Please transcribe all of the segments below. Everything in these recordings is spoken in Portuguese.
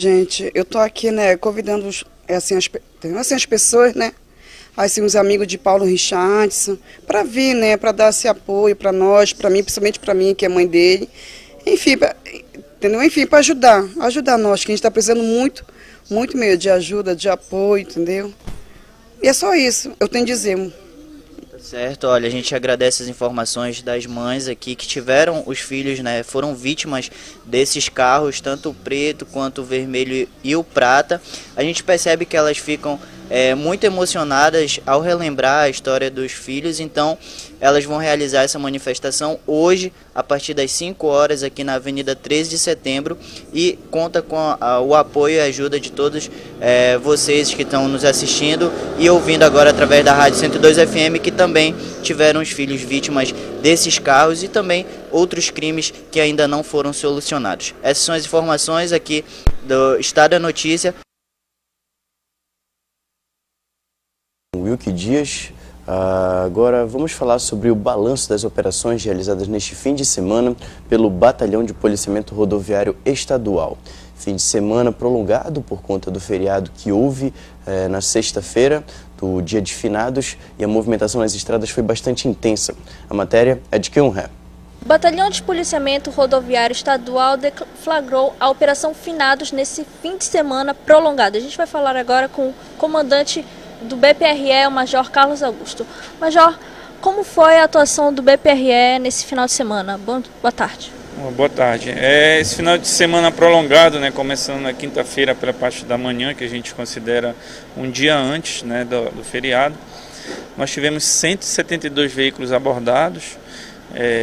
Gente, eu tô aqui, né, convidando as pessoas, né, assim, os amigos de Paulo Richardson, para vir, né, para dar esse apoio para nós, para mim, principalmente para mim, que é mãe dele. Enfim, entendeu? Enfim, para ajudar nós, que a gente está precisando muito, muito mesmo de ajuda, de apoio, entendeu? E é só isso, eu tenho a dizer. Certo, olha, a gente agradece as informações das mães aqui que tiveram os filhos, né, foram vítimas desses carros, tanto o preto quanto o vermelho e o prata. A gente percebe que elas ficam muito emocionadas ao relembrar a história dos filhos, então elas vão realizar essa manifestação hoje, a partir das 5 horas, aqui na Avenida 13 de Setembro, e conta com o apoio e a ajuda de todos vocês que estão nos assistindo e ouvindo agora através da Rádio 102 FM, que também tiveram os filhos vítimas desses carros e também outros crimes que ainda não foram solucionados. Essas são as informações aqui do Estado da Notícia. Wilke Dias. Agora vamos falar sobre o balanço das operações realizadas neste fim de semana pelo Batalhão de Policiamento Rodoviário Estadual. Fim de semana prolongado por conta do feriado que houve na sexta-feira, do Dia de Finados, e a movimentação nas estradas foi bastante intensa. A matéria é de Keon Ré. O Batalhão de Policiamento Rodoviário Estadual deflagrou a Operação Finados nesse fim de semana prolongado. A gente vai falar agora com o comandante do BPRE, o Major Carlos Augusto. Major, como foi a atuação do BPRE nesse final de semana? Boa tarde. Boa tarde. Esse final de semana prolongado, né, começando na quinta-feira pela parte da manhã, que a gente considera um dia antes, né, do feriado, nós tivemos 172 veículos abordados,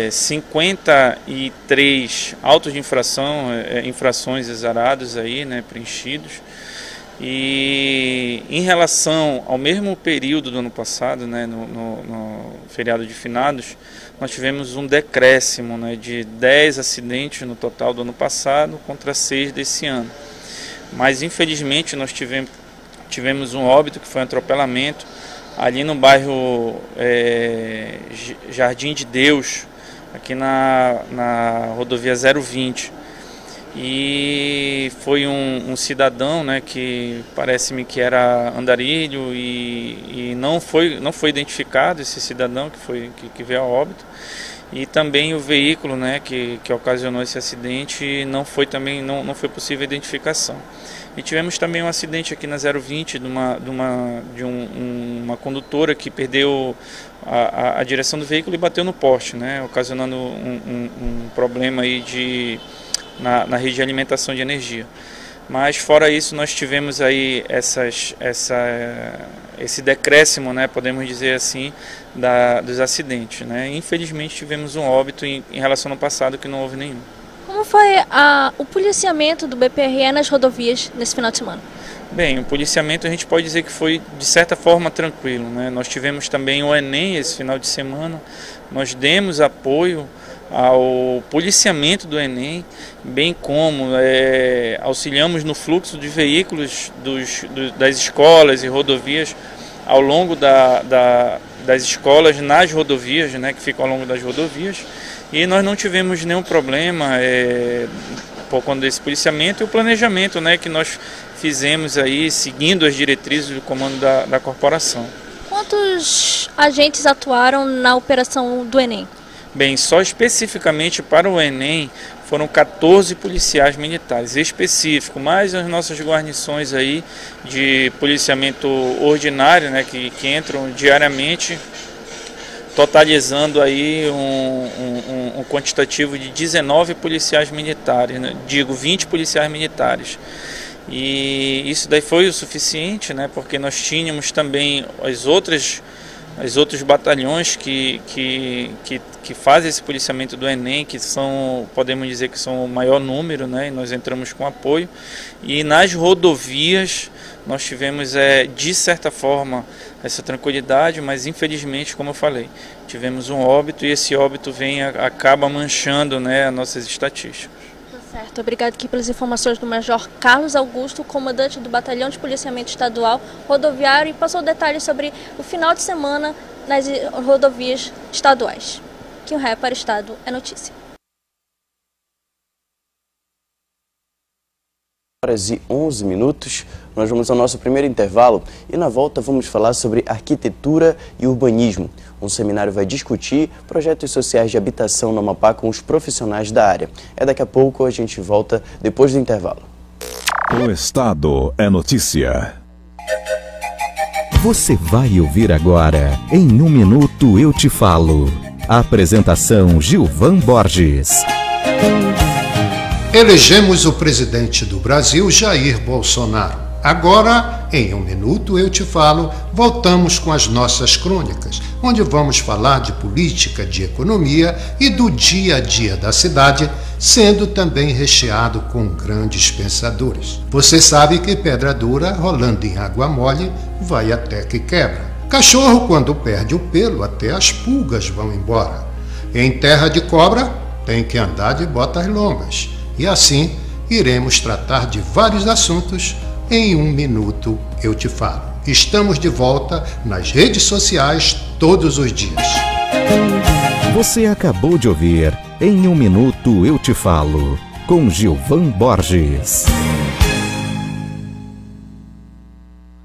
53 autos de infração, infrações exarados aí, né, preenchidos. E em relação ao mesmo período do ano passado, né, no feriado de finados, nós tivemos um decréscimo, né, de 10 acidentes no total do ano passado contra 6 desse ano. Mas infelizmente nós tivemos um óbito, que foi um atropelamento ali no bairro Jardim de Deus, aqui na rodovia 020. E foi um cidadão, né, que parece-me que era andarilho e não foi identificado esse cidadão que veio a óbito, e também o veículo, né, que ocasionou esse acidente não foi possível a identificação. E tivemos também um acidente aqui na 020 de uma condutora que perdeu a direção do veículo e bateu no poste, né, ocasionando um problema aí na rede de alimentação de energia. Mas fora isso, nós tivemos aí esse decréscimo, né, podemos dizer assim, dos acidentes, né. Infelizmente tivemos um óbito em relação ao passado, que não houve nenhum. Como foi o policiamento do BPRE nas rodovias nesse final de semana? Bem, o policiamento a gente pode dizer que foi de certa forma tranquilo, né. Nós tivemos também o Enem esse final de semana, nós demos apoio ao policiamento do Enem, bem como auxiliamos no fluxo de veículos das escolas e rodovias ao longo das escolas nas rodovias, né, que ficam ao longo das rodovias, e nós não tivemos nenhum problema por conta desse policiamento e o planejamento, né, que nós fizemos aí seguindo as diretrizes do comando da corporação. Quantos agentes atuaram na operação do Enem? Bem, só especificamente para o Enem foram 14 policiais militares específicos, mais as nossas guarnições aí de policiamento ordinário, né, que entram diariamente, totalizando aí um quantitativo de 19 policiais militares, né, 20 policiais militares. E isso daí foi o suficiente, né, porque nós tínhamos também os outros batalhões que fazem esse policiamento do Enem, que são, podemos dizer que são o maior número, né, e nós entramos com apoio. E nas rodovias nós tivemos, de certa forma, essa tranquilidade, mas infelizmente, como eu falei, tivemos um óbito e esse óbito acaba manchando, né, as nossas estatísticas. Certo, obrigado aqui pelas informações do Major Carlos Augusto, comandante do Batalhão de Policiamento Estadual Rodoviário, e passou detalhes sobre o final de semana nas rodovias estaduais. Que o Ré para o Estado é notícia. 7h11. Nós vamos ao nosso primeiro intervalo e na volta vamos falar sobre arquitetura e urbanismo. Um seminário vai discutir projetos sociais de habitação no Amapá com os profissionais da área. Daqui a pouco, a gente volta depois do intervalo. O Estado é notícia. Você vai ouvir agora, em 1 minuto eu te falo. A apresentação Gilvan Borges. Elegemos o presidente do Brasil, Jair Bolsonaro. Agora, em 1 minuto eu te falo, voltamos com as nossas crônicas, onde vamos falar de política, de economia e do dia a dia da cidade, sendo também recheado com grandes pensadores. Você sabe que pedra dura, rolando em água mole, vai até que quebra. Cachorro, quando perde o pelo, até as pulgas vão embora. Em terra de cobra, tem que andar de botas longas. E assim, iremos tratar de vários assuntos. Em 1 minuto eu te falo. Estamos de volta nas redes sociais todos os dias. Você acabou de ouvir Em 1 minuto eu te falo, com Gilvan Borges.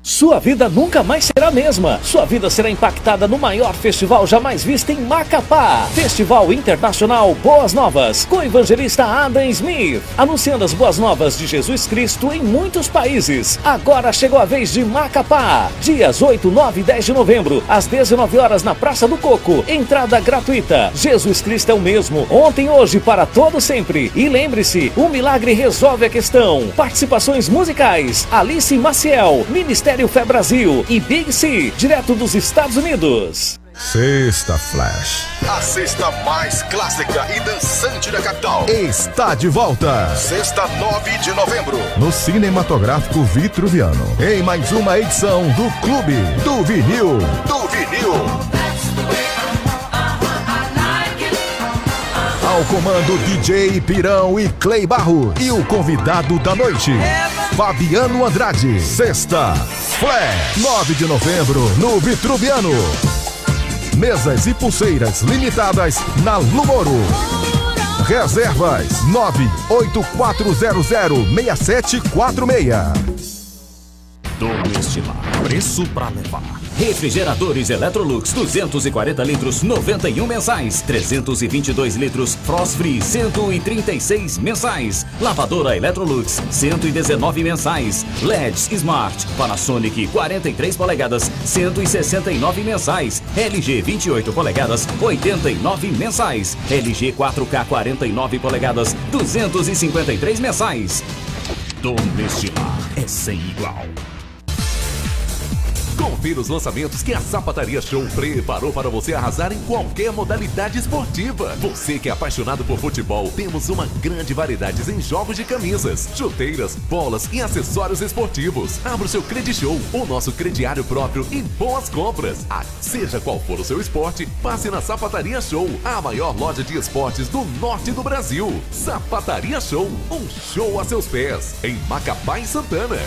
Sua vida nunca mais será a mesma. Sua vida será impactada no maior festival jamais visto em Macapá. Festival Internacional Boas Novas, com o evangelista Adam Smith, anunciando as boas novas de Jesus Cristo em muitos países. Agora chegou a vez de Macapá. Dias 8, 9 e 10 de novembro, às 19 horas na Praça do Coco. Entrada gratuita. Jesus Cristo é o mesmo, ontem, hoje, para todo sempre. E lembre-se, o milagre resolve a questão. Participações musicais: Alice Maciel, Ministério Fé Brasil e Big C, direto dos Estados Unidos. Sexta Flash, a sexta mais clássica e dançante da capital, está de volta. Sexta, 9 de novembro, no Cinematográfico Vitruviano, em mais uma edição do Clube do Vinil. Ao comando DJ Pirão e Clay Barros. E o convidado da noite, Fabiano Andrade. Sexta Flash, 9 de novembro, no Vitruviano. Mesas e pulseiras limitadas na Lumoro. Reservas 984006746. Domestilar, preço pra levar. Refrigeradores Electrolux 240 litros, 91 mensais. 322 litros, Frost Free, 136 mensais. Lavadora Electrolux, 119 mensais. LEDs Smart, Panasonic 43 polegadas, 169 mensais. LG 28 polegadas, 89 mensais. LG 4K 49 polegadas, 253 mensais. Domestilar é sem igual. Confira os lançamentos que a Sapataria Show preparou para você arrasar em qualquer modalidade esportiva. Você que é apaixonado por futebol, temos uma grande variedade em jogos de camisas, chuteiras, bolas e acessórios esportivos. Abra o seu Credi Show, o nosso crediário próprio e boas compras. Seja qual for o seu esporte, passe na Sapataria Show, a maior loja de esportes do norte do Brasil. Sapataria Show, um show a seus pés, em Macapá e Santana.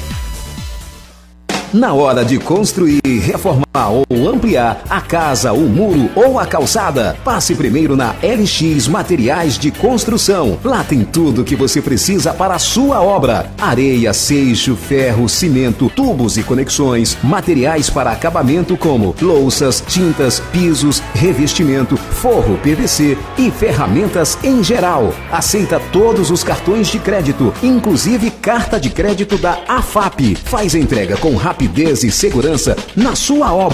Na hora de construir, reformar ou ampliar a casa, o muro ou a calçada, passe primeiro na LX Materiais de Construção. Lá tem tudo o que você precisa para a sua obra: areia, seixo, ferro, cimento, tubos e conexões, materiais para acabamento como louças, tintas, pisos, revestimento, forro PVC e ferramentas em geral. Aceita todos os cartões de crédito, inclusive carta de crédito da AFAP. Faz a entrega com rapidez e segurança na sua obra.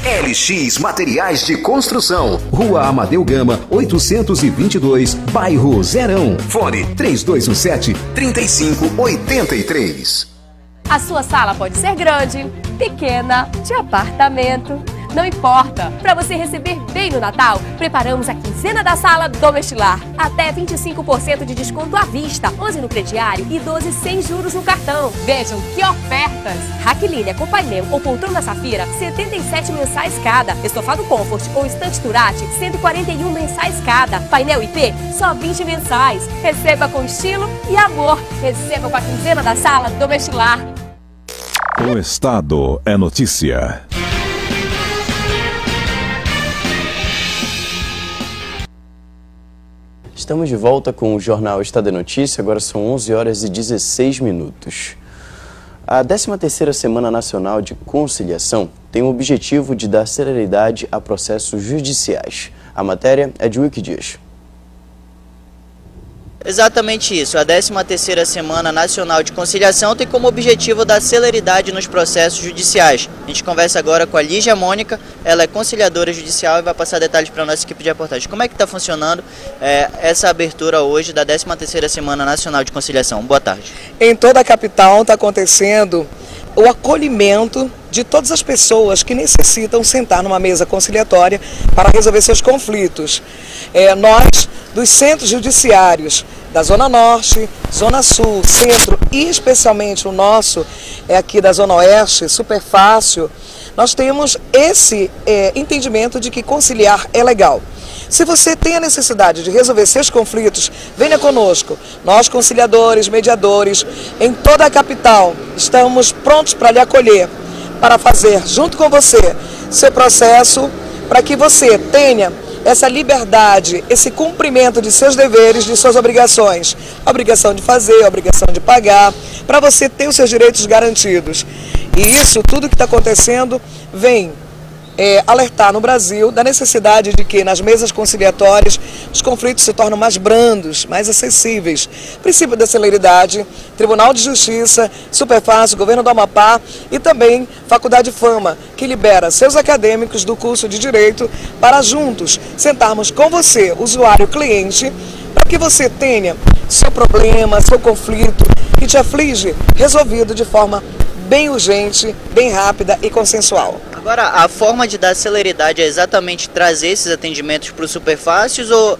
LX Materiais de Construção, Rua Amadeu Gama, 822, bairro Zerão. Fone 3217-3583. A sua sala pode ser grande, pequena, de apartamento. Não importa, para você receber bem no Natal, preparamos a quinzena da sala Domestilar. Até 25% de desconto à vista, 11 no crediário e 12 sem juros no cartão. Vejam que ofertas! Raquilínea com painel ou poltrona Safira, 77 mensais cada. Estofado Comfort ou estante Turati, 141 mensais cada. Painel IP, só 20 mensais. Receba com estilo e amor. Receba com a quinzena da sala Domestilar. O Estado é notícia. Estamos de volta com o Jornal Estado de Notícia, agora são 11 horas e 16 minutos. A 13ª Semana Nacional de Conciliação tem o objetivo de dar celeridade a processos judiciais. A matéria é de Wilk Dias. Exatamente isso. A 13ª Semana Nacional de Conciliação tem como objetivo dar celeridade nos processos judiciais. A gente conversa agora com a Lígia Mônica, ela é conciliadora judicial e vai passar detalhes para a nossa equipe de reportagem. Como é que está funcionando essa abertura hoje da 13ª Semana Nacional de Conciliação? Boa tarde. Em toda a capital está acontecendo o acolhimento de todas as pessoas que necessitam sentar numa mesa conciliatória para resolver seus conflitos. Nós, dos centros judiciários da Zona Norte, Zona Sul, Centro e especialmente o nosso aqui da Zona Oeste, super fácil, nós temos esse entendimento de que conciliar é legal. Se você tem a necessidade de resolver seus conflitos, venha conosco. Nós, conciliadores, mediadores, em toda a capital, estamos prontos para lhe acolher, para fazer, junto com você, seu processo, para que você tenha essa liberdade, esse cumprimento de seus deveres, de suas obrigações. A obrigação de fazer, a obrigação de pagar, para você ter os seus direitos garantidos. E isso, tudo que está acontecendo, vem alertar no Brasil da necessidade de que nas mesas conciliatórias os conflitos se tornem mais brandos, mais acessíveis. Princípio da celeridade, Tribunal de Justiça, Superfácil, Governo do Amapá e também Faculdade Fama, que libera seus acadêmicos do curso de Direito para juntos sentarmos com você, usuário, cliente, para que você tenha seu problema, seu conflito que te aflige, resolvido de forma bem urgente, bem rápida e consensual. Agora, a forma de dar celeridade é exatamente trazer esses atendimentos para os superfácios ou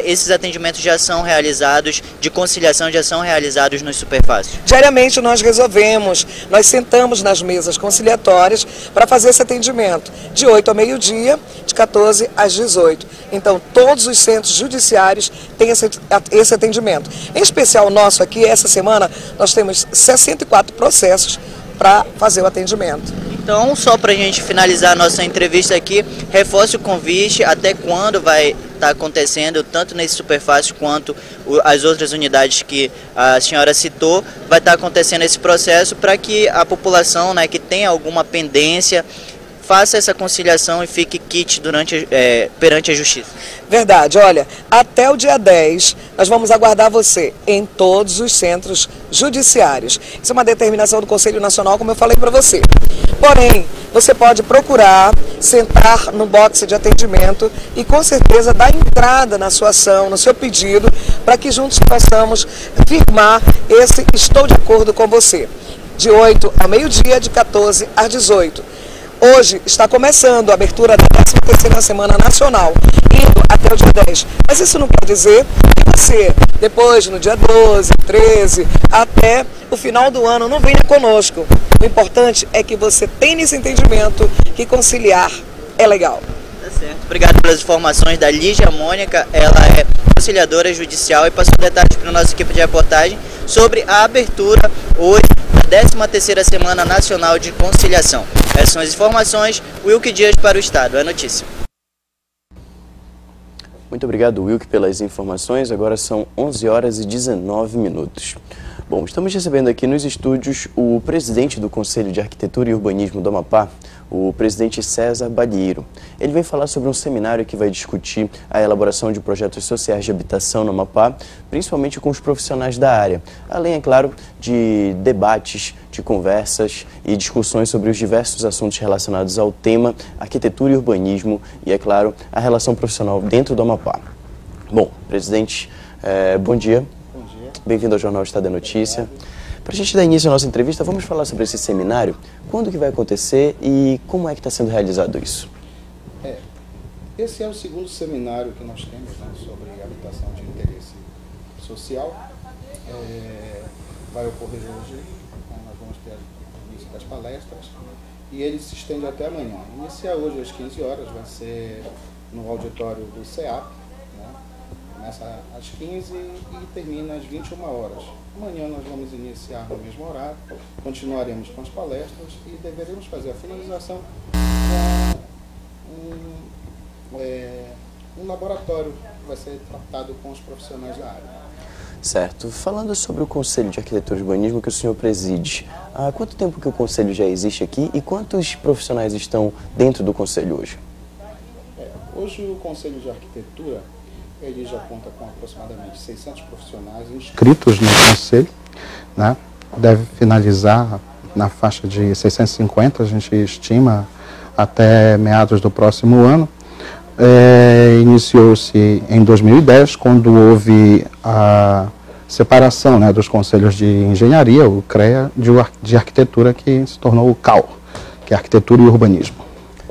esses atendimentos já são realizados, de conciliação já são realizados nos superfácios? Diariamente nós resolvemos, nós sentamos nas mesas conciliatórias para fazer esse atendimento, de 8 ao meio-dia, de 14 às 18. Então, todos os centros judiciários têm esse atendimento. Em especial o nosso aqui, essa semana, nós temos 64 processos para fazer o atendimento. Então, só para a gente finalizar a nossa entrevista aqui, reforce o convite, até quando vai estar acontecendo, tanto nesse Superfácil quanto as outras unidades que a senhora citou, vai estar acontecendo esse processo para que a população, que tem alguma pendência, faça essa conciliação e fique quite perante a Justiça. Verdade, olha, até o dia 10 nós vamos aguardar você em todos os centros judiciários. Isso é uma determinação do Conselho Nacional, como eu falei para você. Porém, você pode procurar, sentar no boxe de atendimento e com certeza dar entrada na sua ação, no seu pedido, para que juntos possamos firmar esse estou de acordo com você. De 8 ao meio-dia, de 14 às 18. Hoje está começando a abertura da 13ª Semana Nacional, indo até o dia 10. Mas isso não quer dizer que você, depois, no dia 12, 13, até o final do ano, não venha conosco. O importante é que você tenha esse entendimento que conciliar é legal. Tá certo. Obrigado pelas informações da Lígia Mônica, ela é conciliadora judicial e passou detalhes para a nossa equipe de reportagem sobre a abertura hoje da 13ª Semana Nacional de Conciliação. Essas são as informações. Wilk Dias para o Estado. É notícia. Muito obrigado, Wilk, pelas informações. Agora são 11 horas e 19 minutos. Bom, estamos recebendo aqui nos estúdios o presidente do Conselho de Arquitetura e Urbanismo do Amapá, o presidente César Balheiro. Ele vem falar sobre um seminário que vai discutir a elaboração de projetos sociais de habitação no Amapá, principalmente com os profissionais da área, além, é claro, de debates, de conversas e discussões sobre os diversos assuntos relacionados ao tema arquitetura e urbanismo e, é claro, a relação profissional dentro do Amapá. Bom, presidente, bom dia. Bem-vindo ao Jornal Estado da Notícia. Para a gente dar início à nossa entrevista, vamos falar sobre esse seminário. Quando que vai acontecer e como é que está sendo realizado isso? Esse é o segundo seminário que nós temos sobre habitação de interesse social. Vai ocorrer hoje, nós vamos ter o início das palestras e ele se estende até amanhã. Inicia hoje às 15 horas, vai ser no auditório do CEAP. Começa às 15 e termina às 21 horas. Amanhã nós vamos iniciar no mesmo horário, continuaremos com as palestras e deveremos fazer a finalização com um laboratório que vai ser tratado com os profissionais da área. Certo. Falando sobre o Conselho de Arquitetura e Urbanismo que o senhor preside, há quanto tempo que o Conselho já existe aqui e quantos profissionais estão dentro do Conselho hoje? Hoje o Conselho de Arquitetura ele já conta com aproximadamente 600 profissionais inscritos no Conselho, né? Deve finalizar na faixa de 650, a gente estima, até meados do próximo ano. Iniciou-se em 2010, quando houve a separação, né, dos conselhos de engenharia, o CREA, de arquitetura, que se tornou o CAU, que é Arquitetura e Urbanismo.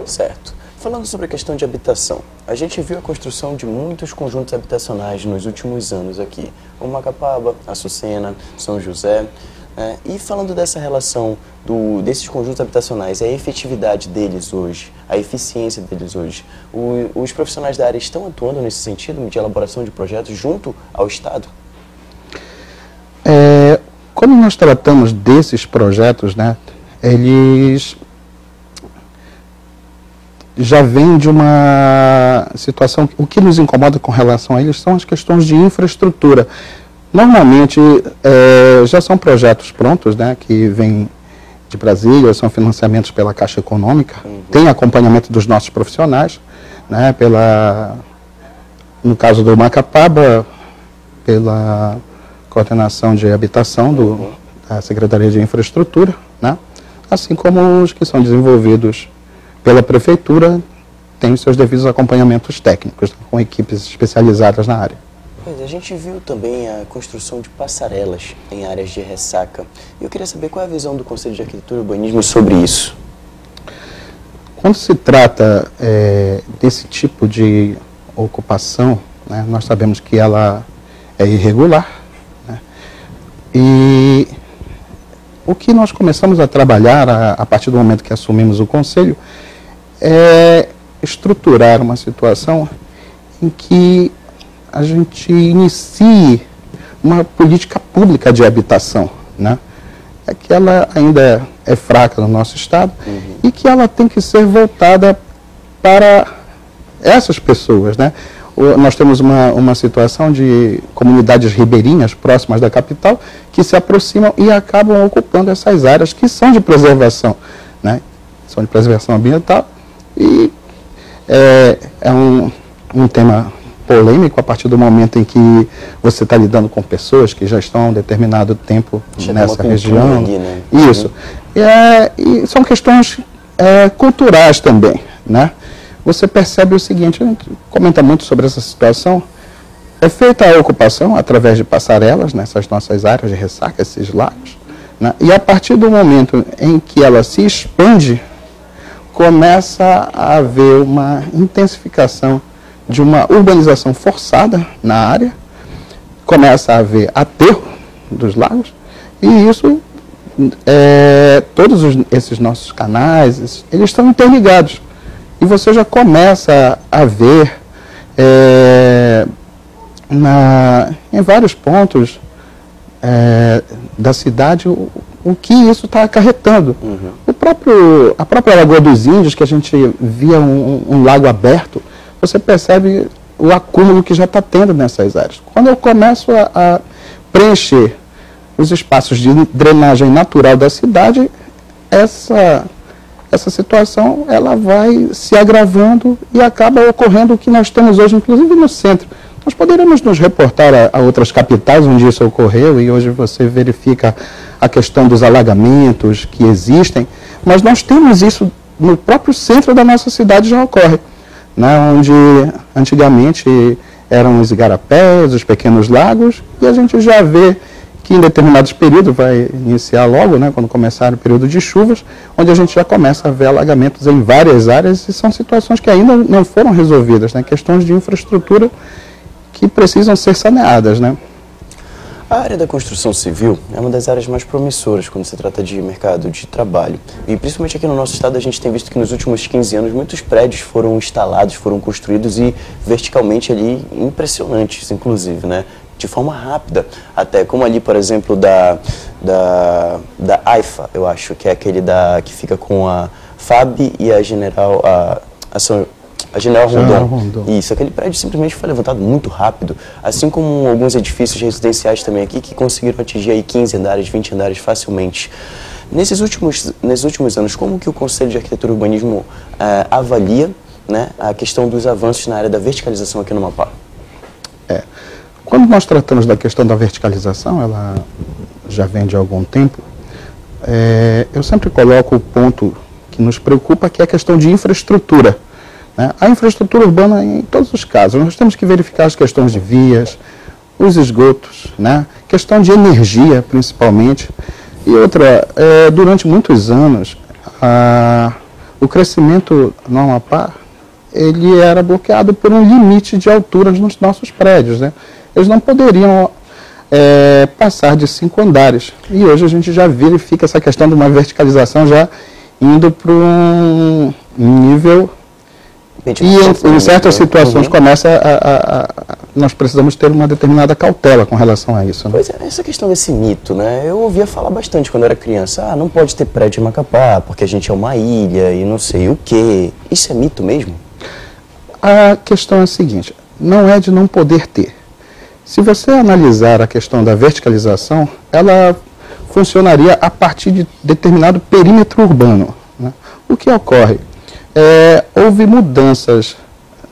Certo. Falando sobre a questão de habitação, a gente viu a construção de muitos conjuntos habitacionais nos últimos anos aqui, como Macapaba, Açucena, São José. E falando dessa relação desses conjuntos habitacionais, a efetividade deles hoje, a eficiência deles hoje, os profissionais da área estão atuando nesse sentido de elaboração de projetos junto ao Estado? Como nós tratamos desses projetos, né, eles já vêm de uma situação, o que nos incomoda com relação a eles são as questões de infraestrutura. Normalmente, já são projetos prontos, né, que vêm de Brasília, são financiamentos pela Caixa Econômica, tem acompanhamento dos nossos profissionais, né, no caso do Macapaba, pela coordenação de habitação da Secretaria de Infraestrutura, né, assim como os que são desenvolvidos pela Prefeitura, tem os seus devidos acompanhamentos técnicos, né, com equipes especializadas na área. A gente viu também a construção de passarelas em áreas de ressaca. Eu queria saber qual é a visão do Conselho de Arquitetura e Urbanismo sobre isso. Quando se trata desse tipo de ocupação, né, nós sabemos que ela é irregular, né, e o que nós começamos a trabalhar a partir do momento que assumimos o Conselho é estruturar uma situação em que a gente inicie uma política pública de habitação, né? É que ela ainda é fraca no nosso estado e que ela tem que ser voltada para essas pessoas, né? Nós temos uma situação de comunidades ribeirinhas próximas da capital que se aproximam e acabam ocupando essas áreas que são de preservação, né? São de preservação ambiental e é um tema polêmico a partir do momento em que você está lidando com pessoas que já estão há um determinado tempo nessa região. Ali, né? Isso. E são questões culturais também, né? Você percebe o seguinte, a gente comenta muito sobre essa situação, é feita a ocupação através de passarelas nessas nossas áreas de ressaca, esses lagos, né? E a partir do momento em que ela se expande, começa a haver uma intensificação de uma urbanização forçada na área, começa a haver aterro dos lagos, e isso, todos esses nossos canais, eles estão interligados. E você já começa a ver em vários pontos da cidade o que isso está acarretando. A própria Lagoa dos Índios, que a gente via um lago aberto, você percebe o acúmulo que já está tendo nessas áreas. Quando eu começo a preencher os espaços de drenagem natural da cidade, essa situação ela vai se agravando e acaba ocorrendo o que nós temos hoje, inclusive no centro. Nós poderíamos nos reportar a outras capitais onde isso ocorreu, e hoje você verifica a questão dos alagamentos que existem, mas nós temos isso no próprio centro da nossa cidade, já ocorre, né, onde antigamente eram os igarapés, os pequenos lagos, e a gente já vê que em determinados períodos, vai iniciar logo, né, quando começar o período de chuvas, onde a gente já começa a ver alagamentos em várias áreas, e são situações que ainda não foram resolvidas, né, questões de infraestrutura que precisam ser saneadas, né. A área da construção civil é uma das áreas mais promissoras quando se trata de mercado de trabalho. E principalmente aqui no nosso estado a gente tem visto que nos últimos 15 anos muitos prédios foram instalados, foram construídos e verticalmente ali impressionantes, inclusive, né? De forma rápida, até como ali, por exemplo, da AIFA, eu acho, que é aquele que fica com a FAB e a General, A General Rondon. Isso, aquele prédio simplesmente foi levantado muito rápido, assim como alguns edifícios residenciais também aqui que conseguiram atingir aí 15 andares, 20 andares facilmente. Nesses últimos anos, como que o Conselho de Arquitetura e Urbanismo avalia, né, a questão dos avanços na área da verticalização aqui no Amapá? Quando nós tratamos da questão da verticalização, ela já vem de algum tempo, eu sempre coloco o ponto que nos preocupa, que é a questão de infraestrutura. Né? A infraestrutura urbana, em todos os casos, nós temos que verificar as questões de vias, os esgotos, né? Questão de energia, principalmente. E outra, durante muitos anos, o crescimento no Amapá, ele era bloqueado por um limite de altura nos nossos prédios, né? Eles não poderiam passar de 5 andares. E hoje a gente já verifica essa questão de uma verticalização já indo para um nível... E em certas situações nós precisamos ter uma determinada cautela com relação a isso. Né? Pois é, essa questão desse mito, né? Eu ouvia falar bastante quando eu era criança. Não pode ter prédio em Macapá, porque a gente é uma ilha e não sei o quê. Isso é mito mesmo? A questão é a seguinte, não é de não poder ter. Se você analisar a questão da verticalização, ela funcionaria a partir de determinado perímetro urbano. Né? O que ocorre? Houve mudanças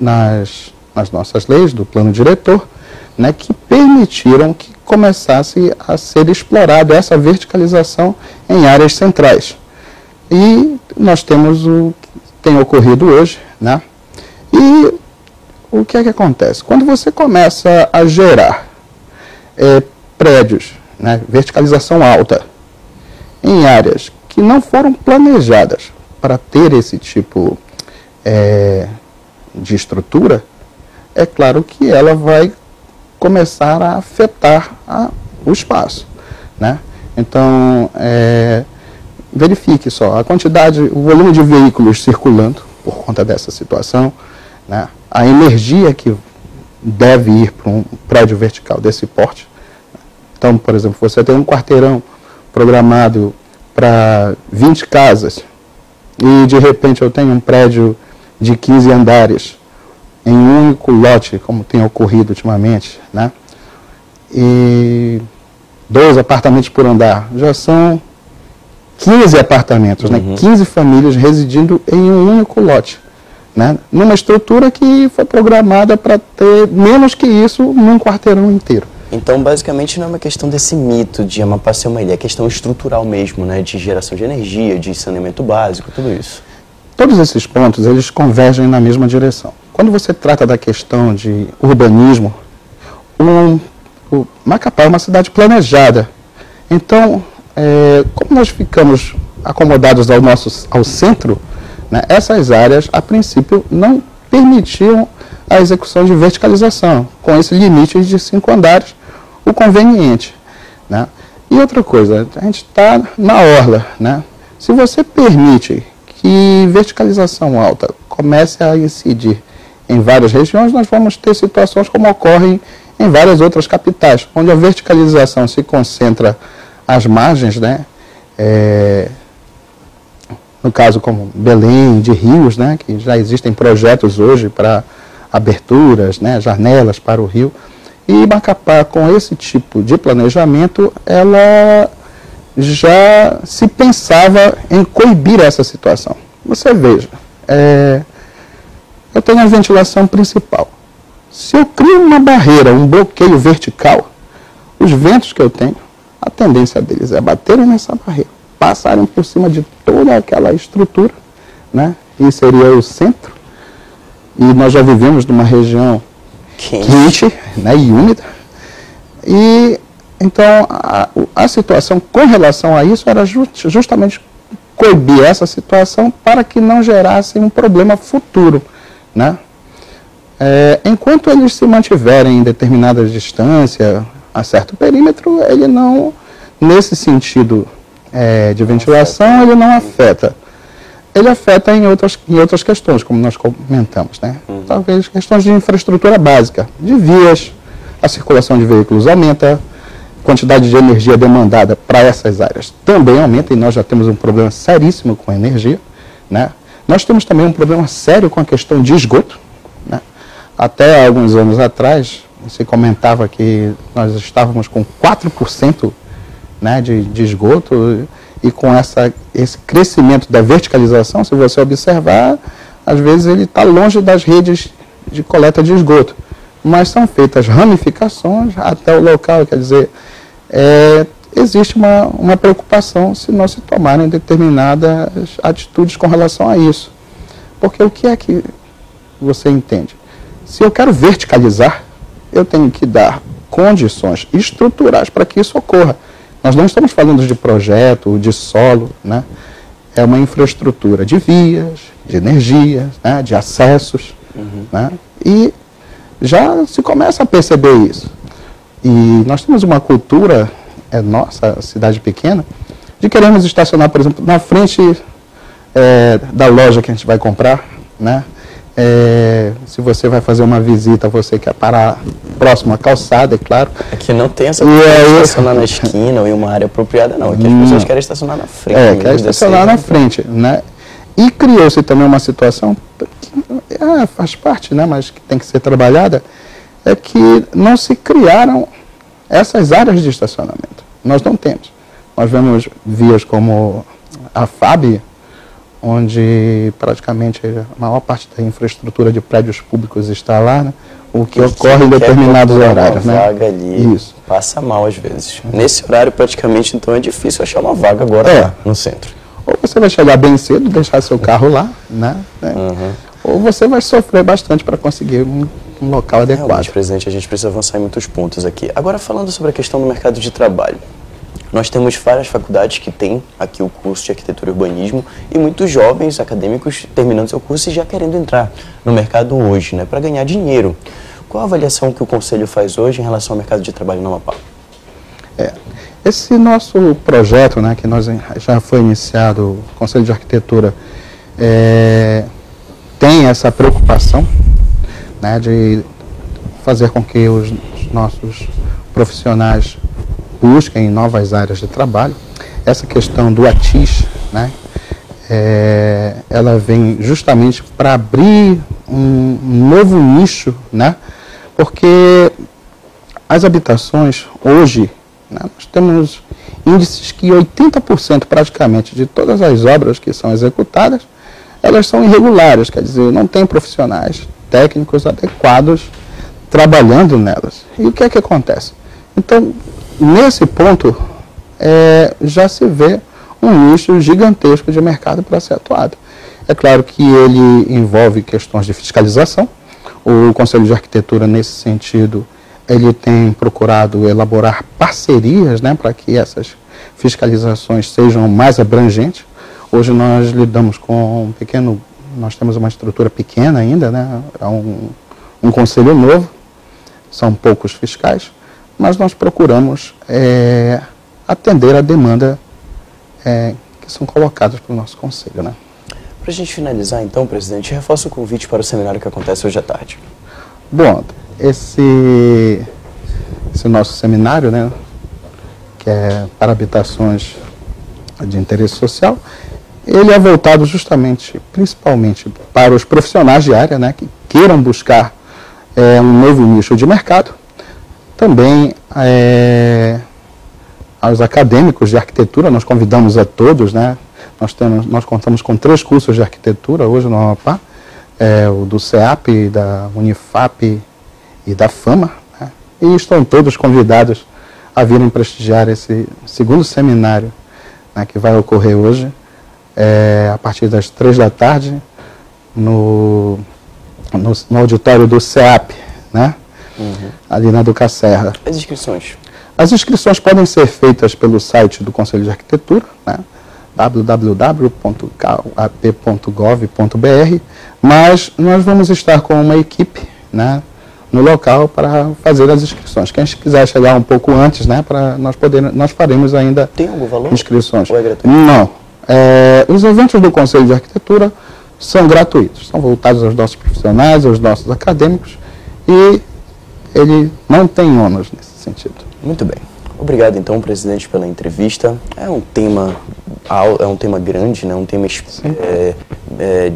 nas nossas leis do plano diretor, né, que permitiram que começasse a ser explorado essa verticalização em áreas centrais. E nós temos o que tem ocorrido hoje, né? E o que é que acontece? Quando você começa a gerar prédios, né, verticalização alta, em áreas que não foram planejadas para ter esse tipo de estrutura, é claro que ela vai começar a afetar o espaço, né? Então, verifique só a quantidade, o volume de veículos circulando por conta dessa situação, né? A energia que deve ir para um prédio vertical desse porte. Então, por exemplo, você tem um quarteirão programado para 20 casas e de repente eu tenho um prédio de 15 andares em um único lote, como tem ocorrido ultimamente, né? E 2 apartamentos por andar, já são 15 apartamentos, né? 15 famílias residindo em um único lote, né? Numa estrutura que foi programada para ter menos que isso num quarteirão inteiro. Então, basicamente, não é uma questão desse mito de Amapá ser uma ilha, é questão estrutural mesmo, né? De geração de energia, de saneamento básico, tudo isso. Todos esses pontos, eles convergem na mesma direção. Quando você trata da questão de urbanismo, o Macapá é uma cidade planejada. Então, como nós ficamos acomodados ao centro, né, essas áreas, a princípio, não permitiam a execução de verticalização, com esse limite de 5 andares, o conveniente. Né? E outra coisa, a gente está na orla. Né? Se você permite que verticalização alta comece a incidir em várias regiões, nós vamos ter situações como ocorrem em várias outras capitais, onde a verticalização se concentra às margens, né? No caso como Belém, de rios, né? Que já existem projetos hoje para aberturas, né? Janelas para o rio. E Macapá, com esse tipo de planejamento, ela já se pensava em coibir essa situação. Você veja, eu tenho a ventilação principal. Se eu crio uma barreira, um bloqueio vertical, os ventos que eu tenho, a tendência deles é baterem nessa barreira, passarem por cima de toda aquela estrutura, né? E seria o centro. E nós já vivemos numa região quente, né, e úmida. E então a situação com relação a isso era justamente coibir essa situação para que não gerasse um problema futuro, né? Enquanto eles se mantiverem em determinada distância, a certo perímetro, ele não, nesse sentido de ventilação, ele não afeta. Ele afeta em outras questões, como nós comentamos, né? Talvez questões de infraestrutura básica, de vias, a circulação de veículos aumenta, a quantidade de energia demandada para essas áreas também aumenta, e nós já temos um problema seríssimo com a energia, né? Nós temos também um problema sério com a questão de esgoto, né? Até alguns anos atrás, se comentava que nós estávamos com 4%, né, de esgoto, e com esse crescimento da verticalização, se você observar, às vezes ele está longe das redes de coleta de esgoto, mas são feitas ramificações até o local, quer dizer, existe uma preocupação se não se tomarem determinadas atitudes com relação a isso. Porque o que é que você entende? Se eu quero verticalizar, eu tenho que dar condições estruturais para que isso ocorra. Nós não estamos falando de projeto, de solo, né? É uma infraestrutura de vias, de energia, né? De acessos, né? E já se começa a perceber isso. E nós temos uma cultura, nossa cidade pequena, de queremos estacionar, por exemplo, na frente da loja que a gente vai comprar, né? Se você vai fazer uma visita, você quer parar próximo à calçada, é claro. Aqui não tem essa coisa de estacionar na esquina ou em uma área apropriada, não. Aqui as pessoas querem estacionar na frente. Querem estacionar na frente, né? E criou-se também uma situação que faz parte, né, mas que tem que ser trabalhada, é que não se criaram essas áreas de estacionamento. Nós não temos. Nós vemos vias como a FAB, onde praticamente a maior parte da infraestrutura de prédios públicos está lá, né? O que ocorre em determinados horários, né? Vaga ali, isso. Passa mal às vezes. Nesse horário praticamente, então, é difícil achar uma vaga agora lá no centro. Ou você vai chegar bem cedo, deixar seu carro lá, né? Ou você vai sofrer bastante para conseguir um local adequado. Realmente, presidente, a gente precisa avançar em muitos pontos aqui. Agora, falando sobre a questão do mercado de trabalho. Nós temos várias faculdades que têm aqui o curso de arquitetura e urbanismo e muitos jovens acadêmicos terminando seu curso e já querendo entrar no mercado hoje, né, para ganhar dinheiro. Qual a avaliação que o Conselho faz hoje em relação ao mercado de trabalho no Amapá? Esse nosso projeto, né, que já foi iniciado, o Conselho de Arquitetura, tem essa preocupação, né, de fazer com que os nossos profissionais busquem novas áreas de trabalho. Essa questão do ATIS, né, ela vem justamente para abrir um novo nicho, né, porque as habitações hoje, né, nós temos índices que 80% praticamente de todas as obras que são executadas, elas são irregulares, quer dizer, não tem profissionais técnicos adequados trabalhando nelas. E o que é que acontece? Então, nesse ponto, já se vê um nicho gigantesco de mercado para ser atuado. É claro que ele envolve questões de fiscalização. O Conselho de Arquitetura, nesse sentido, ele tem procurado elaborar parcerias, né, para que essas fiscalizações sejam mais abrangentes. Hoje nós lidamos com nós temos uma estrutura pequena ainda, né, é um conselho novo, são poucos fiscais, mas nós procuramos atender a demanda que são colocadas pelo nosso conselho, né. Para a gente finalizar, então, presidente, reforça o convite para o seminário que acontece hoje à tarde. Bom, esse nosso seminário, né, que é para habitações de interesse social, ele é voltado principalmente para os profissionais de área, né, que queiram buscar um novo nicho de mercado, também aos acadêmicos de arquitetura. Nós convidamos a todos, né, nós contamos com 3 cursos de arquitetura hoje no Amapá, o do CEAP, da Unifap e da FAMA, né, e estão todos convidados a virem prestigiar esse segundo seminário, né, que vai ocorrer hoje, a partir das 3 da tarde, no auditório do CEAP, né, ali na Duca Serra. As inscrições? As inscrições podem ser feitas pelo site do Conselho de Arquitetura, né, www.cap.gov.br, mas nós vamos estar com uma equipe, né, no local para fazer as inscrições. Quem quiser chegar um pouco antes, né, nós faremos ainda Tem algum valor? Inscrições. Ou é gratuito? Não. Os eventos do Conselho de Arquitetura são gratuitos, são voltados aos nossos profissionais, aos nossos acadêmicos, e ele não tem ônus nesse sentido. Muito bem. Obrigado, então, presidente, pela entrevista. É um tema grande, né? Um tema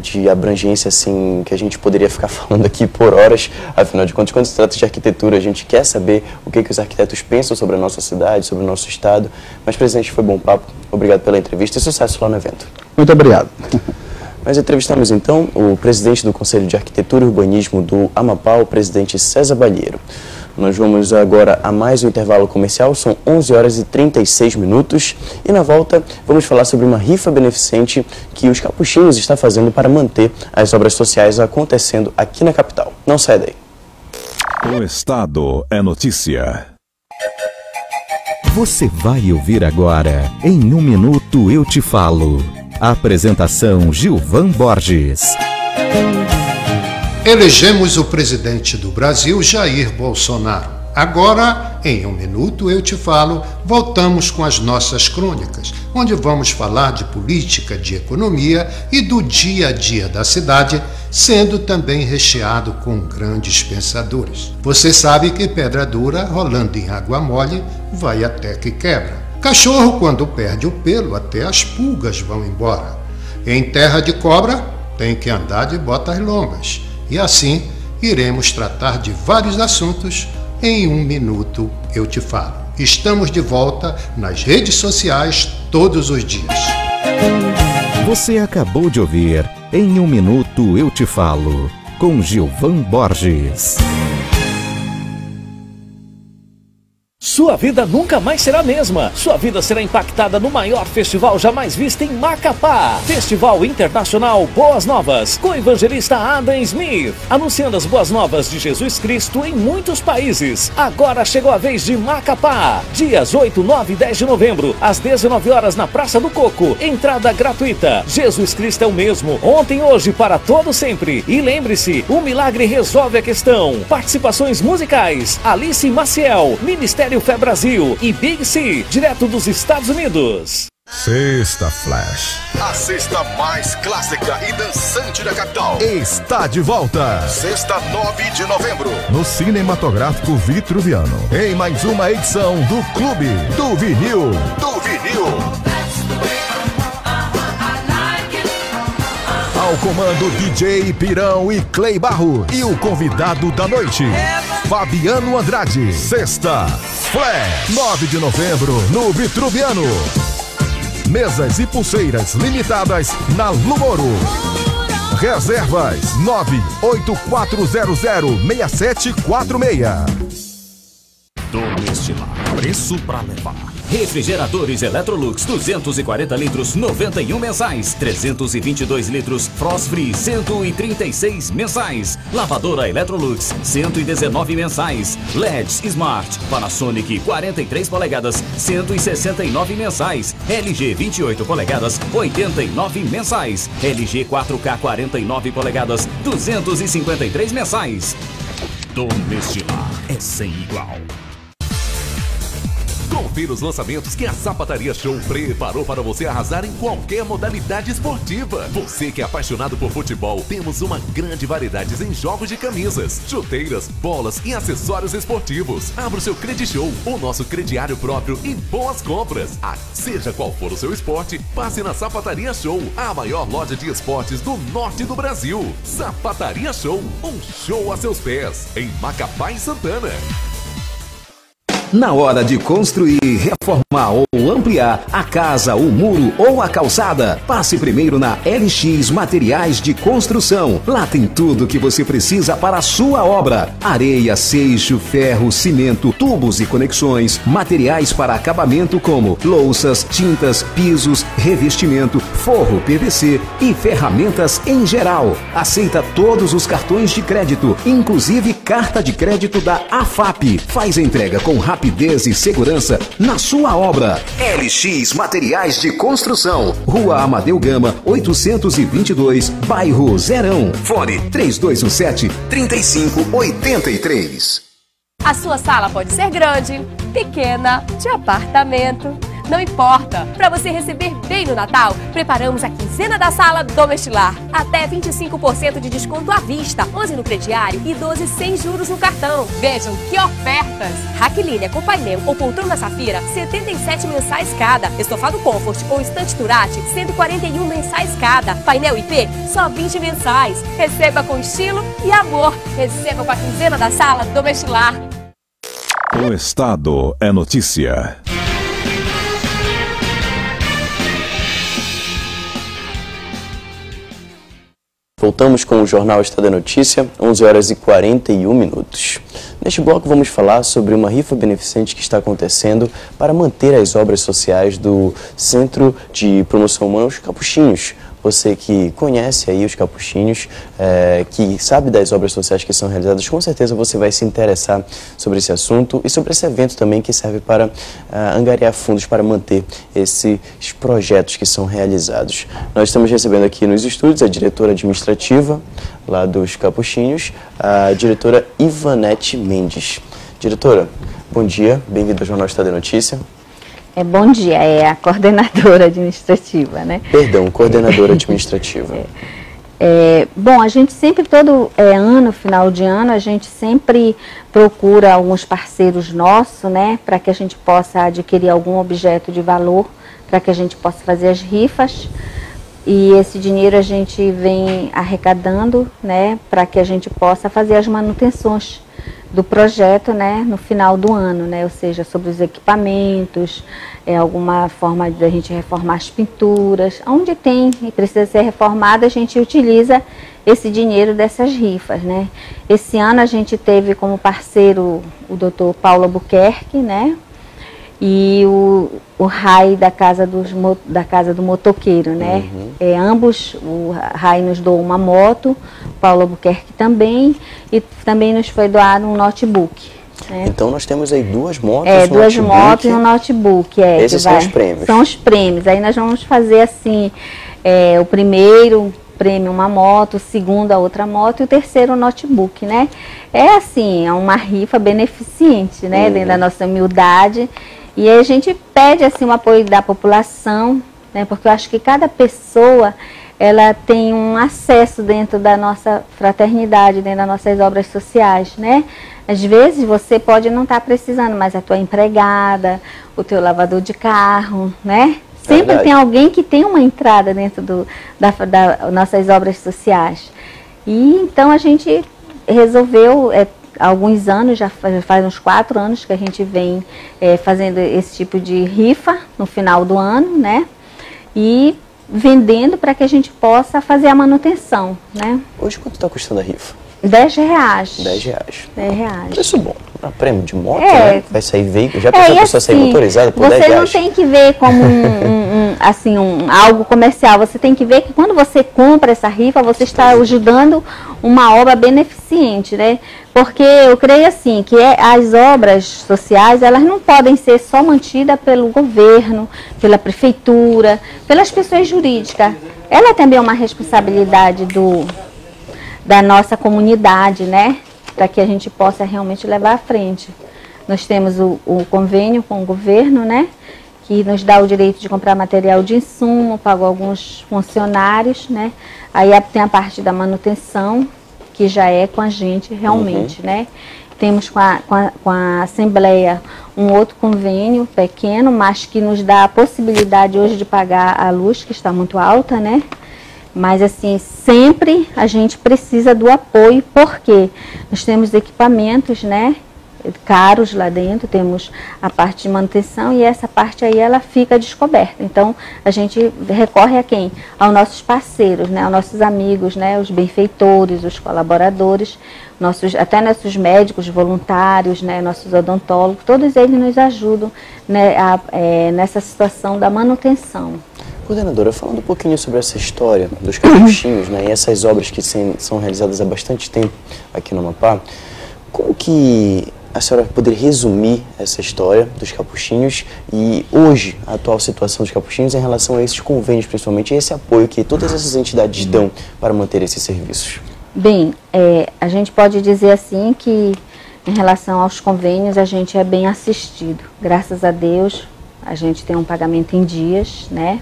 de abrangência assim, que a gente poderia ficar falando aqui por horas. Afinal de contas, quando se trata de arquitetura, a gente quer saber o que os arquitetos pensam sobre a nossa cidade, sobre o nosso estado. Mas, presidente, foi bom papo. Obrigado pela entrevista e sucesso lá no evento. Muito obrigado. Nós entrevistamos então o presidente do Conselho de Arquitetura e Urbanismo do Amapá, o presidente César Balheiro. Nós vamos agora a mais um intervalo comercial, são 11 horas e 36 minutos. E na volta vamos falar sobre uma rifa beneficente que os Capuchinhos está fazendo para manter as obras sociais acontecendo aqui na capital. Não sai daí. O Estado é notícia. Você vai ouvir agora, em 1 minuto eu te falo. Apresentação Gilvan Borges. Elegemos o presidente do Brasil, Jair Bolsonaro. Agora, em 1 minuto eu te falo, voltamos com as nossas crônicas, onde vamos falar de política, de economia e do dia a dia da cidade, sendo também recheado com grandes pensadores. Você sabe que pedra dura, rolando em água mole, vai até que quebra. Cachorro, quando perde o pelo, até as pulgas vão embora. Em terra de cobra, tem que andar de botas longas. E assim, iremos tratar de vários assuntos em 1 minuto eu te falo. Estamos de volta nas redes sociais todos os dias. Você acabou de ouvir Em 1 minuto eu te falo, com Gilvan Borges. Sua vida nunca mais será a mesma. Sua vida será impactada no maior festival jamais visto em Macapá. Festival Internacional Boas Novas, com o evangelista Adam Smith, anunciando as boas novas de Jesus Cristo em muitos países. Agora chegou a vez de Macapá. Dias 8, 9 e 10 de novembro, às 19 horas na Praça do Coco. Entrada gratuita. Jesus Cristo é o mesmo, ontem, hoje, para todo sempre. E lembre-se, o milagre resolve a questão. Participações musicais: Alice Maciel, Ministério Fé Brasil e Big C, direto dos Estados Unidos. Sexta Flash. A sexta mais clássica e dançante da capital. Está de volta. Sexta, 9 de novembro. No Cinematográfico Vitruviano. Em mais uma edição do Clube do Vinil. Do Vinil. Ao comando DJ Pirão e Clay Barro. E o convidado da noite, Fabiano Andrade. Sexta Flash, 9 de novembro, no Vitruviano. Mesas e pulseiras limitadas na Lumoro. Reservas 984006746. Domestilar, preço pra levar. Refrigeradores Electrolux 240 litros 91 mensais, 322 litros Frost Free 136 mensais, lavadora Electrolux 119 mensais, LEDs Smart Panasonic 43 polegadas 169 mensais, LG 28 polegadas 89 mensais, LG 4K 49 polegadas 253 mensais. Domestilar é sem igual. Confira os lançamentos que a Sapataria Show preparou para você arrasar em qualquer modalidade esportiva. Você que é apaixonado por futebol, temos uma grande variedade em jogos de camisas, chuteiras, bolas e acessórios esportivos. Abra o seu Credishow, o nosso crediário próprio e boas compras. Seja qual for o seu esporte, passe na Sapataria Show, a maior loja de esportes do norte do Brasil. Sapataria Show, um show a seus pés, em Macapá e Santana. Na hora de construir, reformar ou ampliar a casa, o muro ou a calçada, passe primeiro na LX Materiais de Construção. Lá tem tudo o que você precisa para a sua obra: areia, seixo, ferro, cimento, tubos e conexões, materiais para acabamento como louças, tintas, pisos, revestimento, forro PVC e ferramentas em geral. Aceita todos os cartões de crédito, inclusive carta de crédito da AFAP. Faz a entrega com rapidez e segurança na sua obra. LX Materiais de Construção, Rua Amadeu Gama, 822, bairro Zerão. Fone 3217-3583. A sua sala pode ser grande, pequena, de apartamento. não importa. Para você receber bem no Natal, preparamos a quinzena da sala Domestilar. Até 25% de desconto à vista, 11 no crediário e 12 sem juros no cartão. Vejam que ofertas! Raquilínea com painel ou poltrona Safira, 77 mensais cada. Estofado Comfort ou estante Turati, 141 mensais cada. Painel IP, só 20 mensais. Receba com estilo e amor. Receba com a quinzena da sala Domestilar. O Estado é notícia. Voltamos com o Jornal Estado é Notícia, 11 horas e 41 minutos. Neste bloco vamos falar sobre uma rifa beneficente que está acontecendo para manter as obras sociais do Centro de Promoção Humana Os Capuchinhos. Você que conhece aí os Capuchinhos, que sabe das obras sociais que são realizadas, com certeza você vai se interessar sobre esse assunto e sobre esse evento também que serve para angariar fundos para manter esses projetos que são realizados. Nós estamos recebendo aqui nos estúdios a diretora administrativa lá dos Capuchinhos, a diretora Ivanete Mendes. Diretora, bom dia, bem-vinda ao Jornal Estado é Notícia. Bom dia, é a coordenadora administrativa, né? Perdão, coordenadora administrativa. Bom, a gente sempre, todo ano, final de ano, a gente sempre procura alguns parceiros nossos, né? Para que a gente possa adquirir algum objeto de valor, para que a gente possa fazer as rifas. E esse dinheiro a gente vem arrecadando, né? Para que a gente possa fazer as manutenções do projeto, né, no final do ano, né, ou seja, sobre os equipamentos, alguma forma de a gente reformar as pinturas, onde tem e precisa ser reformada, a gente utiliza esse dinheiro dessas rifas, né. Esse ano a gente teve como parceiro o Dr. Paulo Albuquerque, né, e o RAI da Casa do Motoqueiro, né? Ambos, o RAI nos doou uma moto, Paulo Albuquerque também, e também nos foi doado um notebook. Né? Então nós temos aí duas motos, duas motos e um notebook. Esses são os prêmios. São os prêmios. Aí nós vamos fazer assim, o primeiro prêmio uma moto, o segundo a outra moto e o terceiro um notebook, né? Assim, é uma rifa beneficente, né? Dentro da nossa humildade. E aí a gente pede assim o apoio da população, né, porque eu acho que cada pessoa ela tem um acesso dentro da nossa fraternidade, dentro das nossas obras sociais, né? Às vezes você pode não estar precisando, mas a tua empregada, o teu lavador de carro, né? Sempre tem alguém que tem uma entrada dentro das nossas obras sociais. E então a gente resolveu alguns anos, já faz uns 4 anos que a gente vem fazendo esse tipo de rifa no final do ano, né? E vendendo para que a gente possa fazer a manutenção, né? Hoje quanto está custando a rifa? R$10. R$10. Preço bom. Para prêmio de moto, né? Vai sair veículo. Já pensou a pessoa sair motorizada por R$10? Você não tem que ver como algo comercial. Você tem que ver que quando você compra essa rifa, você está ajudando uma obra beneficente, né? Porque eu creio assim, que as obras sociais, elas não podem ser só mantidas pelo governo, pela prefeitura, pelas pessoas jurídicas. Ela também é uma responsabilidade da nossa comunidade, né? Para que a gente possa realmente levar à frente. Nós temos o convênio com o governo, né? Que nos dá o direito de comprar material de insumo, paga alguns funcionários, né? Aí tem a parte da manutenção, que já é com a gente realmente, né? Temos com a Assembleia um outro convênio pequeno, mas que nos dá a possibilidade hoje de pagar a luz, que está muito alta, né? Mas assim, sempre a gente precisa do apoio, porque nós temos equipamentos, né? Caros lá dentro, temos a parte de manutenção e essa parte aí ela fica descoberta. Então a gente recorre a quem? Aos nossos parceiros, né? Aos nossos amigos, né? Os benfeitores, os colaboradores, até nossos médicos voluntários, né? Nossos odontólogos, todos eles nos ajudam, né? Nessa situação da manutenção. Coordenadora, falando um pouquinho sobre essa história dos Capuchinhos, né? E essas obras que são realizadas há bastante tempo aqui no Amapá, como que a senhora poderia resumir essa história dos Capuchinhos e hoje a atual situação dos Capuchinhos em relação a esses convênios, principalmente, e esse apoio que todas essas entidades dão para manter esses serviços? Bem, a gente pode dizer assim que em relação aos convênios a gente é bem assistido, graças a Deus. a gente tem um pagamento em dias, né?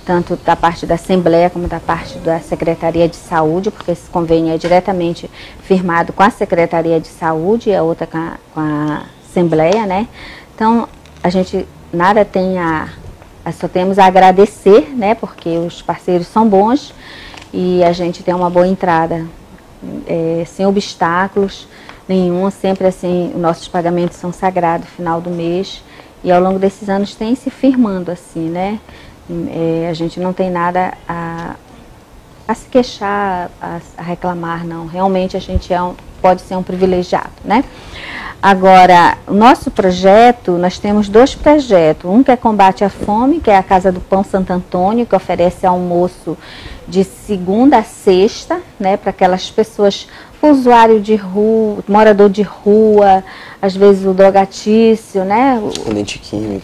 Tanto da parte da Assembleia como da parte da Secretaria de Saúde, porque esse convênio é diretamente firmado com a Secretaria de Saúde e a outra com a Assembleia, né? Então, a gente nada tem só temos a agradecer, né? Porque os parceiros são bons e a gente tem uma boa entrada, sem obstáculos nenhum, sempre assim, nossos pagamentos são sagrados no final do mês e ao longo desses anos tem se firmando assim, né? A gente não tem nada a se queixar, a reclamar, não. Realmente a gente pode ser um privilegiado, né? Agora, o nosso projeto, nós temos 2 projetos. Um que é combate à fome, que é a Casa do Pão Santo Antônio, que oferece almoço de segunda a sexta, né, para aquelas pessoas, usuário de rua, morador de rua, às vezes o drogatício, né?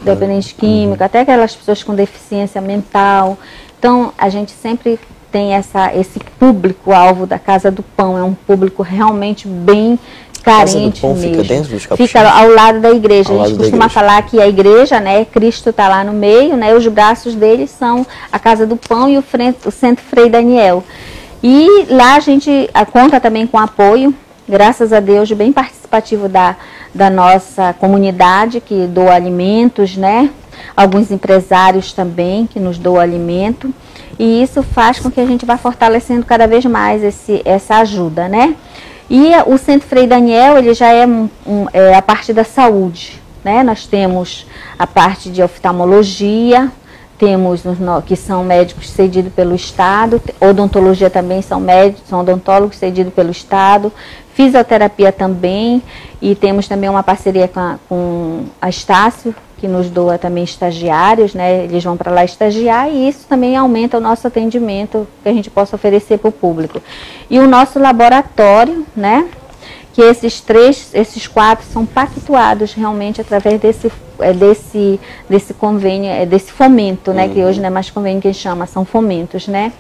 Dependente químico, até aquelas pessoas com deficiência mental. Então, a gente sempre tem esse público-alvo da Casa do Pão, é um público realmente bem carente mesmo. Casa do Pão fica dentro dos Capuchinhos? Fica ao lado da igreja. A gente costuma falar que a igreja, né, Cristo está lá no meio, né, os braços deles são a Casa do Pão e o Centro Frei Daniel. E lá a gente conta também com apoio, graças a Deus, bem participativo da nossa comunidade, que doa alimentos, né? Alguns empresários também que nos doam alimento. E isso faz com que a gente vá fortalecendo cada vez mais essa ajuda, né? E o Centro Frei Daniel, ele já é a parte da saúde, né? Nós temos a parte de oftalmologia, temos que são médicos cedidos pelo Estado, odontologia também são odontólogos cedidos pelo Estado, fisioterapia também, e temos também uma parceria com a Estácio, que nos doa também estagiários, né? Eles vão para lá estagiar e isso também aumenta o nosso atendimento que a gente possa oferecer para o público. E o nosso laboratório, né? Que esses 4 são pactuados realmente através desse convênio, desse fomento, né? Que hoje não é mais convênio que a gente chama, são fomentos, né?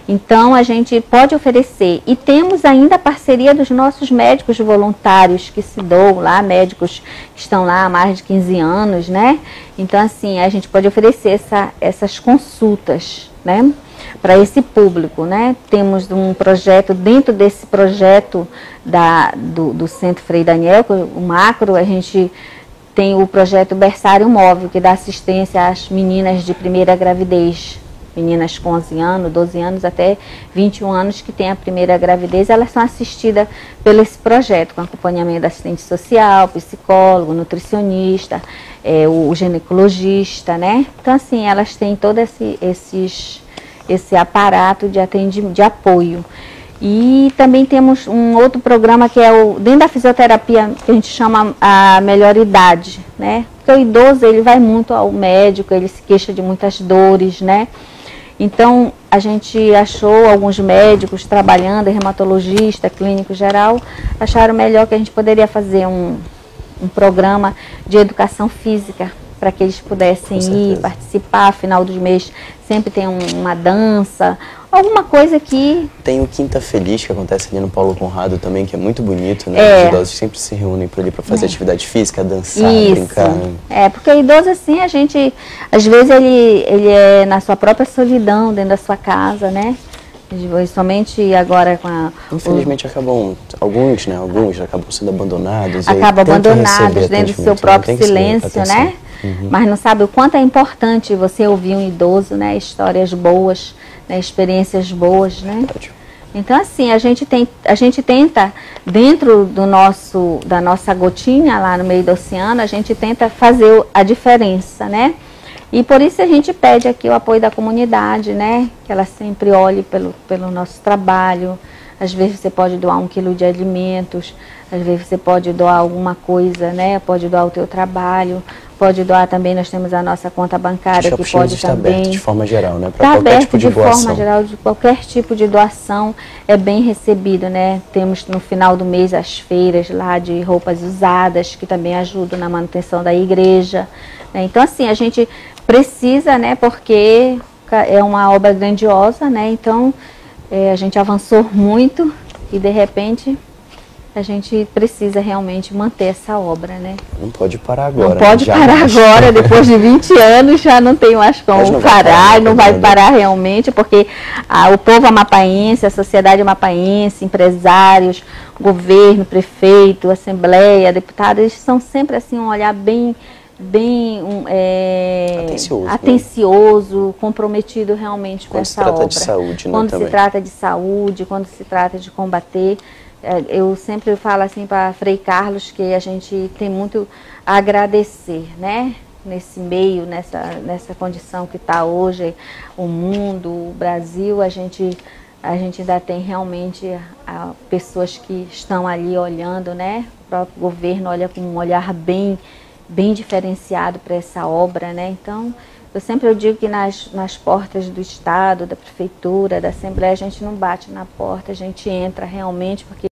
Então, a gente pode oferecer. E temos ainda a parceria dos nossos médicos voluntários que se doam lá, médicos que estão lá há mais de 15 anos, né? Então, assim, a gente pode oferecer essas consultas, né? Para esse público, né? Temos um projeto, dentro desse projeto do Centro Frei Daniel, o macro, a gente tem o projeto Berçário Móvel, que dá assistência às meninas de primeira gravidez, meninas com 11 anos, 12 anos até 21 anos que têm a primeira gravidez, elas são assistidas pelo esse projeto, com acompanhamento da assistente social, psicólogo, nutricionista, o ginecologista, né? Então, assim, elas têm todo esse aparato de apoio. E também temos um outro programa que é dentro da fisioterapia, que a gente chama a melhor idade, né? Porque o idoso, ele vai muito ao médico, ele se queixa de muitas dores, né? Então, a gente achou alguns médicos trabalhando, reumatologista, clínico geral, acharam melhor que a gente poderia fazer um programa de educação física, para que eles pudessem ir participar, final dos meses sempre tem uma dança, alguma coisa que... Tem o Quinta Feliz, que acontece ali no Paulo Conrado também, que é muito bonito, né? Os idosos sempre se reúnem por ali para fazer atividade física, dançar, brincar. Né? Porque o idoso, assim, a gente, às vezes ele é na sua própria solidão, dentro da sua casa, né? Somente agora com a... Infelizmente alguns acabam sendo abandonados. Acabam abandonados dentro do seu próprio silêncio, né? Mas não sabe o quanto é importante você ouvir um idoso, né? Histórias boas, né? Experiências boas, né? Então, assim, a gente tenta, dentro da nossa gotinha lá no meio do oceano, a gente tenta fazer a diferença, né? E por isso a gente pede aqui o apoio da comunidade, né? Que ela sempre olhe pelo nosso trabalho. Às vezes você pode doar 1 quilo de alimentos, às vezes você pode doar alguma coisa, né? Pode doar o teu trabalho, pode doar também, nós temos a nossa conta bancária que pode também... aberto de forma geral, né? Para qualquer tipo de doação. De forma geral, de qualquer tipo de doação é bem recebido, né? Temos no final do mês as feiras lá de roupas usadas, que também ajudam na manutenção da igreja, né? Então, assim, a gente precisa, né? Porque é uma obra grandiosa, né? Então, a gente avançou muito e, de repente, a gente precisa realmente manter essa obra, né? Não pode parar agora. Não pode parar agora, depois de 20 anos já não tem mais como parar, não vai parar realmente, porque o povo amapaense, a sociedade amapaense, empresários, governo, prefeito, assembleia, deputados, eles são sempre assim um olhar bem atencioso, comprometido realmente com essa obra. Quando se trata de saúde, né? Quando se trata de saúde, quando se trata de combater. Eu sempre falo assim para Frei Carlos que a gente tem muito a agradecer, né? Nesse meio, nessa condição que está hoje, o mundo, o Brasil, a gente ainda tem realmente pessoas que estão ali olhando, né? O próprio governo olha com um olhar bem diferenciado para essa obra, né? Então, eu digo que nas portas do Estado, da Prefeitura, da Assembleia, a gente não bate na porta, a gente entra realmente, porque